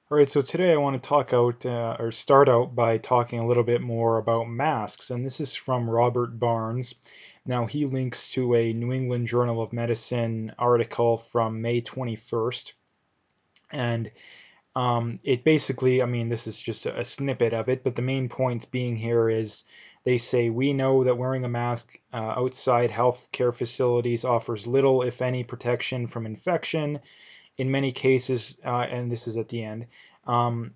All right, so today I want to talk out or start out by talking a little bit more about masks, and this is from Robert Barnes. Now, he links to a New England Journal of Medicine article from May 21st, and it basically, I mean, this is just a snippet of it, but the main point being here is they say, we know that wearing a mask outside healthcare facilities offers little, if any, protection from infection. In many cases, and this is at the end, um,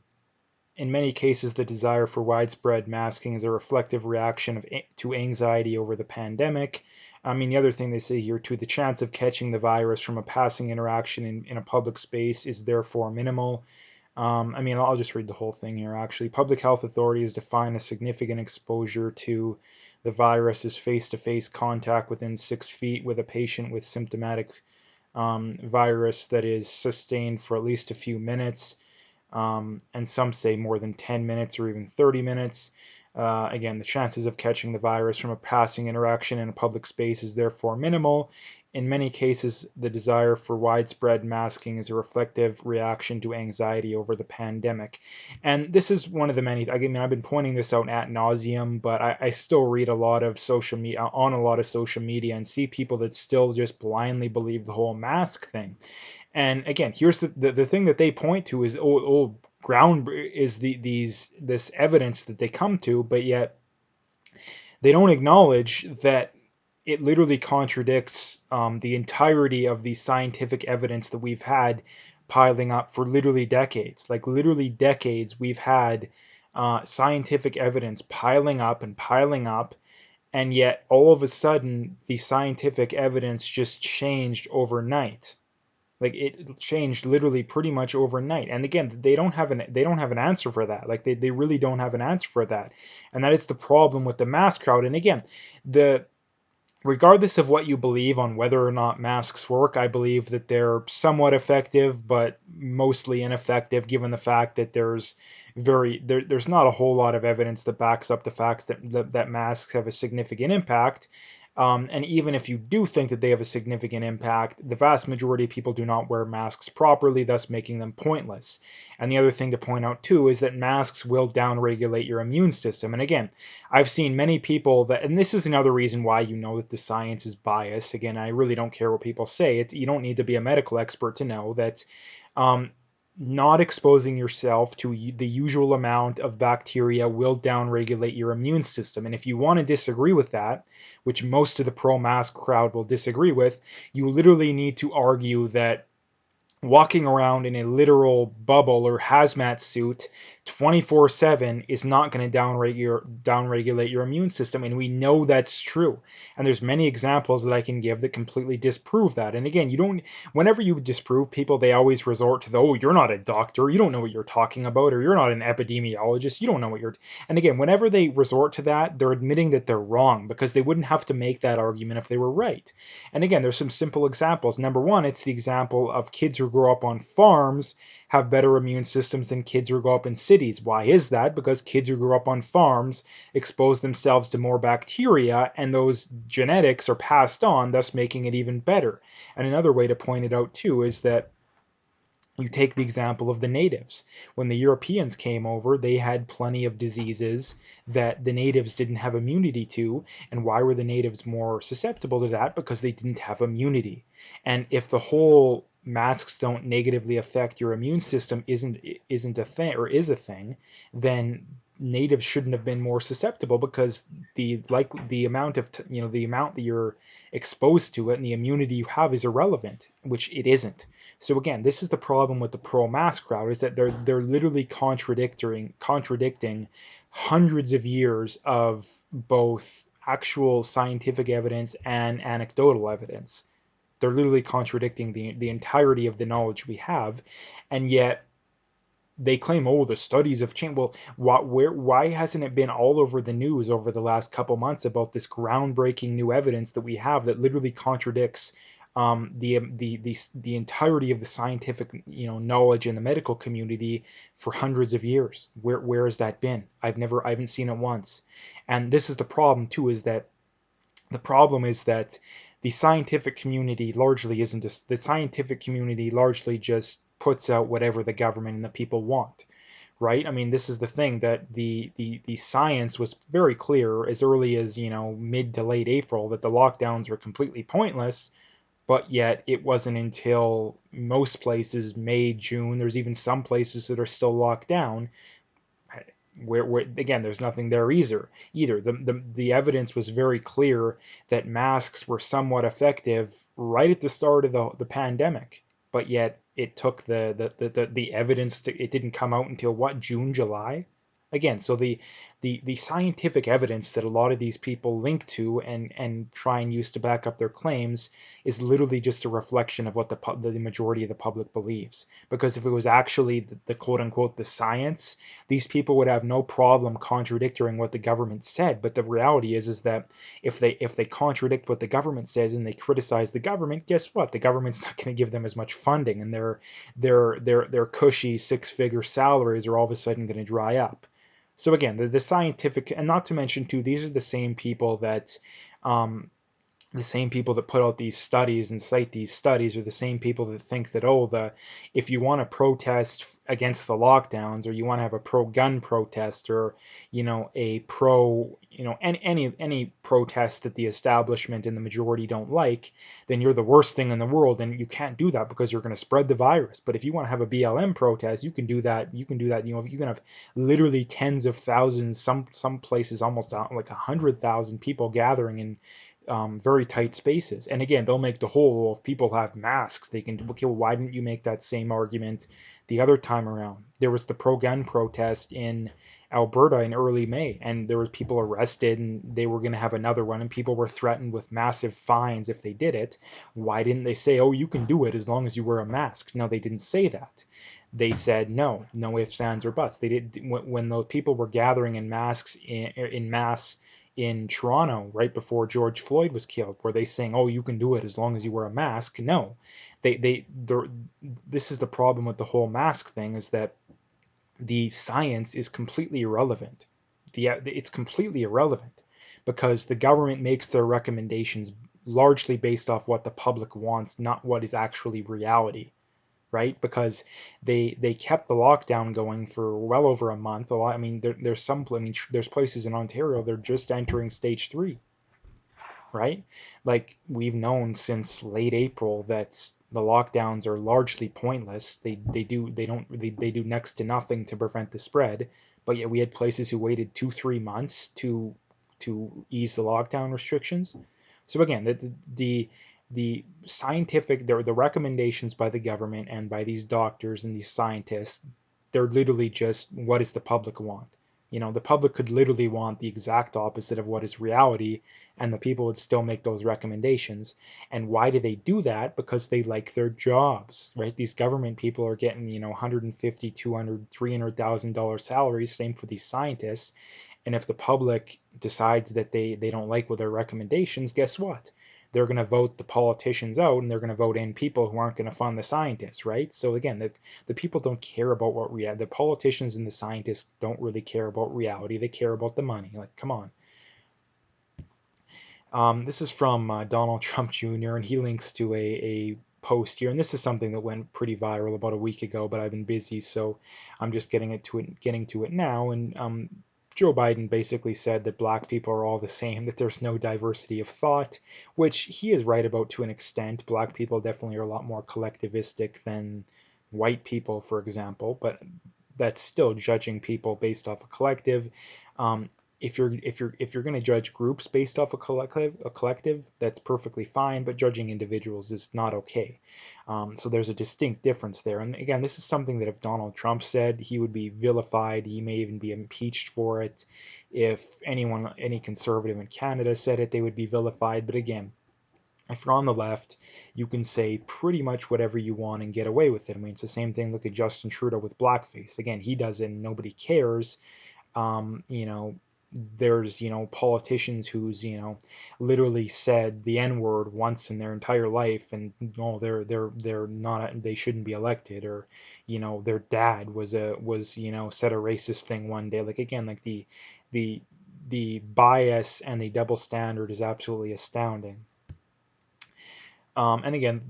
in many cases, the desire for widespread masking is a reflective reaction to anxiety over the pandemic. I mean, the other thing they say here too, the chance of catching the virus from a passing interaction in a public space is therefore minimal. I mean, I'll just read the whole thing here actually. Public health authorities define a significant exposure to the virus as face-to-face contact within 6 feet with a patient with symptomatic virus that is sustained for at least a few minutes, and some say more than 10 minutes or even 30 minutes. Again, the chances of catching the virus from a passing interaction in a public space is therefore minimal. In many cases, the desire for widespread masking is a reflective reaction to anxiety over the pandemic. And this is one of the many, I mean, I've been pointing this out ad nauseum, but I still read a lot of social media, on a lot of social media, and see people that still just blindly believe the whole mask thing. And again, here's the thing that they point to is ground is this evidence that they come to, but yet they don't acknowledge that it literally contradicts the entirety of the scientific evidence that we've had piling up for literally decades. Like literally decades, we've had scientific evidence piling up, and yet all of a sudden the scientific evidence just changed overnight. Like it changed literally pretty much overnight. And again, they don't have an answer for that. Like they really don't have an answer for that. And that is the problem with the mass crowd. And again, the regardless of what you believe on whether or not masks work, I believe that they're somewhat effective, but mostly ineffective given the fact that there's not a whole lot of evidence that backs up the facts that masks have a significant impact. And even if you do think that they have a significant impact, the vast majority of people do not wear masks properly, thus making them pointless. And the other thing to point out too is that masks will downregulate your immune system. And again, I've seen many people that, and this is another reason why you know that the science is biased. Again, I really don't care what people say. You don't need to be a medical expert to know that um, not exposing yourself to the usual amount of bacteria will downregulate your immune system. And if you want to disagree with that, which most of the pro-mask crowd will disagree with, you literally need to argue that walking around in a literal bubble or hazmat suit 24/7 is not going to downregulate your immune system, and we know that's true. And there's many examples that I can give that completely disprove that. And again, you don't whenever you disprove people, they always resort to the, oh, you're not a doctor, you don't know what you're talking about, or you're not an epidemiologist, you don't know what you're. And again, whenever they resort to that, they're admitting that they're wrong, because they wouldn't have to make that argument if they were right. And again, there's some simple examples. Number one, it's the example of kids who grow up on farms have better immune systems than kids who grow up in cities. Why is that? Because kids who grew up on farms expose themselves to more bacteria, and those genetics are passed on, thus making it even better. And another way to point it out too is that you take the example of the natives. When the Europeans came over, they had plenty of diseases that the natives didn't have immunity to. And why were the natives more susceptible to that? Because they didn't have immunity. And if the whole masks don't negatively affect your immune system isn't a thing, or is a thing, then natives shouldn't have been more susceptible, because the amount of the amount that you're exposed to it and the immunity you have is irrelevant, which it isn't. So again, this is the problem with the pro-mask crowd, is that they're literally contradicting hundreds of years of both actual scientific evidence and anecdotal evidence. They're literally contradicting the entirety of the knowledge we have, and yet they claim, oh, the studies have changed. Well, why hasn't it been all over the news over the last couple months about this groundbreaking new evidence that we have that literally contradicts the entirety of the scientific knowledge in the medical community for hundreds of years? Where has that been? I haven't seen it once. And this is the problem too, is that the problem is that the scientific community largely isn't just, the scientific community largely just puts out whatever the government and the people want, right? I mean, this is the thing that the science was very clear as early as, mid to late April that the lockdowns were completely pointless, but yet it wasn't until most places, May, June, there's even some places that are still locked down, where again there's nothing there either. The evidence was very clear that masks were somewhat effective right at the start of the pandemic, but yet it took the evidence to, it didn't come out until what, June, July? Again, so the scientific evidence that a lot of these people link to and try and use to back up their claims is literally just a reflection of what the majority of the public believes. Because if it was actually the quote unquote the science, these people would have no problem contradicting what the government said. But the reality is that if they contradict what the government says and they criticize the government, guess what? The government's not going to give them as much funding, and their cushy six-figure salaries are all of a sudden going to dry up. So again, the scientific, and not to mention too, these are um, the same people that put out these studies and cite these studies are the same people that think that, oh, if you want to protest against the lockdowns, or you want to have a pro-gun protest, or a pro, any protest that the establishment and the majority don't like, then you're the worst thing in the world, and you can't do that because you're going to spread the virus. But if you want to have a BLM protest, you can do that. You can do that. You can have literally tens of thousands, some places almost like 100,000 people gathering in very tight spaces. And again, they'll make the whole, well, if people have masks, they can, okay, well, why didn't you make that same argument the other time around? There was the pro-gun protest in Alberta in early May, and there was people arrested, and they were going to have another one, and people were threatened with massive fines if they did it. Why didn't they say, oh, you can do it as long as you wear a mask? No, they didn't say that. They said no ifs, ands, or buts. They did when those people were gathering in masks in mass in Toronto right before George Floyd was killed. Were they saying, "Oh, you can do it as long as you wear a mask"? No, this is the problem with the whole mask thing, is that the science is completely irrelevant. It's completely irrelevant because the government makes their recommendations largely based off what the public wants, not what is actually reality, right? Because they kept the lockdown going for well over a month. A lot. I mean, there's places in Ontario they're just entering stage 3, right? Like, we've known since late April that the lockdowns are largely pointless. They do next to nothing to prevent the spread. But yet we had places who waited 2-3 months to ease the lockdown restrictions. So again, the scientific, the recommendations by the government and by these doctors and these scientists, they're literally just what does the public want. The public could literally want the exact opposite of what is reality, and the people would still make those recommendations. And why do they do that? Because they like their jobs, right? These government people are getting 150, 200, $300,000 salaries. Same for these scientists. And if the public decides that they don't like with their recommendations, guess what? They're going to vote the politicians out, and they're going to vote in people who aren't going to fund the scientists, right? So again, the people don't care about what the politicians and the scientists don't really care about reality. They care about the money. Like, come on. This is from Donald Trump Jr., and he links to a post here, and this is something that went pretty viral about a week ago, but I've been busy, so I'm just getting to it now. And Joe Biden basically said that black people are all the same, that there's no diversity of thought, which he is right about to an extent. Black people definitely are a lot more collectivistic than white people, for example, but that's still judging people based off a collective. Um, if you're going to judge groups based off a collective, that's perfectly fine. But judging individuals is not okay. So there's a distinct difference there. And again, this is something that if Donald Trump said, he would be vilified. He may even be impeached for it. If any conservative in Canada said it, they would be vilified. But again, if you're on the left, you can say pretty much whatever you want and get away with it. I mean, it's the same thing. Look at Justin Trudeau with blackface. Again, he does it and nobody cares. um, you know, there's politicians who's literally said the N word once in their entire life, and no, they're not, they shouldn't be elected. Or their dad was said a racist thing one day. Like, again, like the the bias and the double standard is absolutely astounding. And again,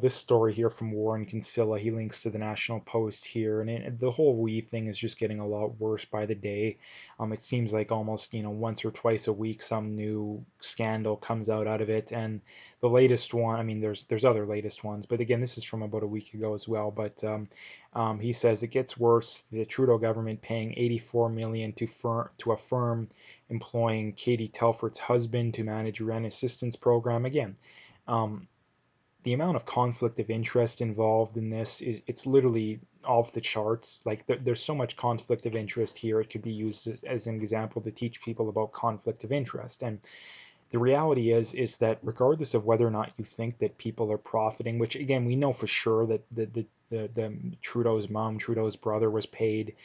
this story here from Warren Kinsella, he links to the National Post here, and the whole we thing is just getting a lot worse by the day. It seems like almost, once or twice a week some new scandal comes out of it, and the latest one, I mean, there's other latest ones, but again, this is from about a week ago as well. But he says it gets worse. The Trudeau government paying 84 million to a firm employing Katie Telford's husband to manage rent assistance program. Again. Um, the amount of conflict of interest involved in this is it's literally off the charts. Like there's so much conflict of interest here. It could be used as an example to teach people about conflict of interest. And the reality is that regardless of whether or not you think that people are profiting, which again we know for sure that the Trudeau's mom, Trudeau's brother was paid.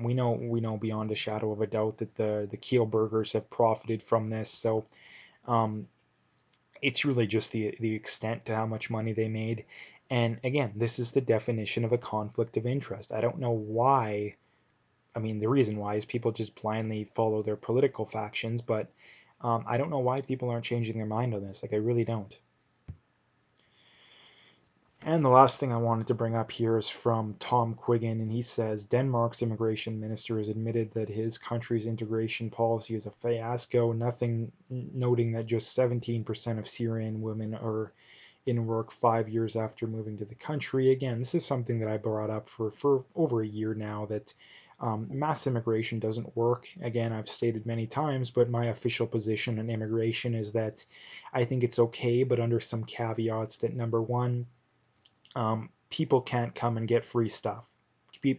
We know beyond a shadow of a doubt that the Kielburgers have profited from this. So um, it's really just the extent to how much money they made. And again, this is the definition of a conflict of interest. I don't know why. I mean, the reason why is people just blindly follow their political factions, but I don't know why people aren't changing their mind on this. Like, I really don't. And the last thing I wanted to bring up here is from Tom Quiggin, and he says Denmark's immigration minister has admitted that his country's integration policy is a fiasco, nothing noting that just 17% of Syrian women are in work 5 years after moving to the country. Again, this is something that I brought up for over a year now that mass immigration doesn't work. Again, I've stated many times, but my official position on immigration is that I think it's okay, but under some caveats that number one, people can't come and get free stuff.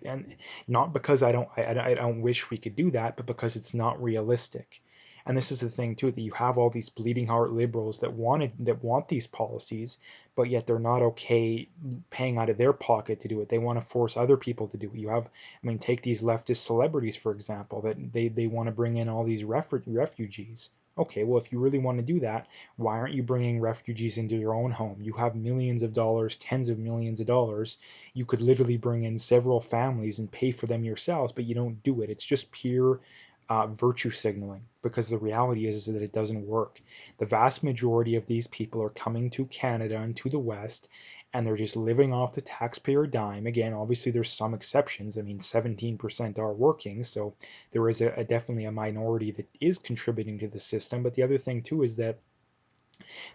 And not because I don't wish we could do that, but because it's not realistic. And this is the thing too, that you have all these bleeding heart liberals that want these policies, but yet they're not okay paying out of their pocket to do it. They want to force other people to do it. I mean, take these leftist celebrities for example, that they want to bring in all these refugees. Okay, well, if you really want to do that, why aren't you bringing refugees into your own home? You have millions of dollars, tens of millions of dollars. You could literally bring in several families and pay for them yourselves, but you don't do it. It's just pure virtue signaling, because the reality is that it doesn't work. The vast majority of these people are coming to Canada and to the West, and they're just living off the taxpayer dime. Again, obviously there's some exceptions. I mean, 17% are working, so there is definitely a minority that is contributing to the system. But the other thing too is that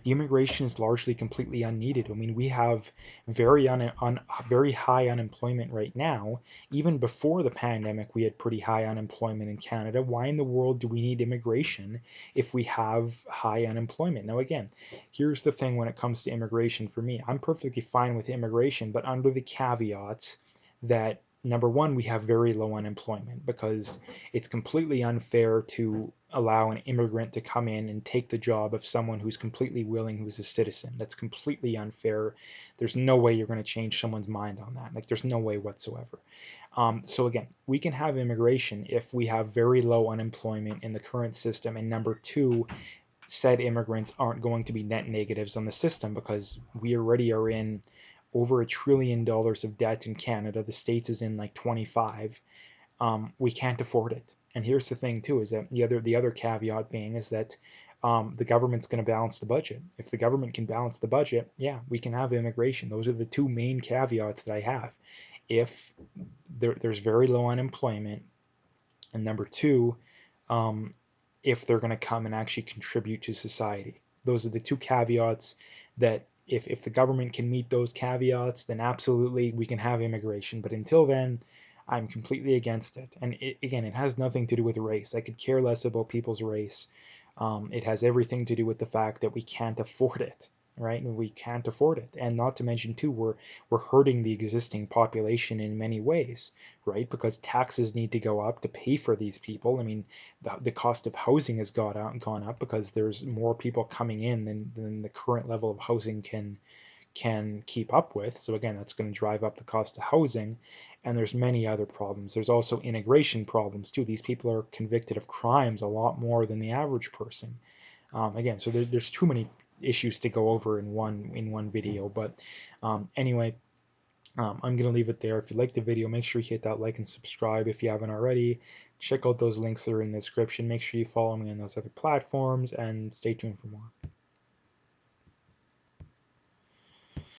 the immigration is largely completely unneeded. I mean, we have very high unemployment right now. Even before the pandemic, we had pretty high unemployment in Canada. Why in the world do we need immigration if we have high unemployment? Now, again, here's the thing when it comes to immigration for me. I'm perfectly fine with immigration, but under the caveats that number one, we have very low unemployment, because it's completely unfair to allow an immigrant to come in and take the job of someone who's completely willing, who's a citizen. That's completely unfair. There's no way you're going to change someone's mind on that. Like, there's no way whatsoever. So again, we can have immigration if we have very low unemployment in the current system. And number two, said immigrants aren't going to be net negatives on the system, because we already are in over $1 trillion of debt in Canada. The States is in like 25. We can't afford it. And here's the thing too, is that the other caveat being is that the government's going to balance the budget. If the government can balance the budget, yeah, we can have immigration. Those are the two main caveats that I have. If there's very low unemployment, and number two, um, if they're going to come and actually contribute to society. Those are the two caveats that if the government can meet those caveats, then absolutely we can have immigration. But until then, I'm completely against it. And again, it has nothing to do with race. I could care less about people's race. It has everything to do with the fact that we can't afford it, right? And we can't afford it. And not to mention too, we're hurting the existing population in many ways, right? Because taxes need to go up to pay for these people. I mean, the cost of housing has gone up because there's more people coming in than the current level of housing can keep up with. So again, that's going to drive up the cost of housing. And there's many other problems. There's also integration problems too. These people are convicted of crimes a lot more than the average person. Again, so there's too many issues to go over in one video. But anyway, I'm gonna leave it there. If you liked the video, make sure you hit that like and subscribe if you haven't already. Check out those links that are in the description. Make sure you follow me on those other platforms, and stay tuned for more.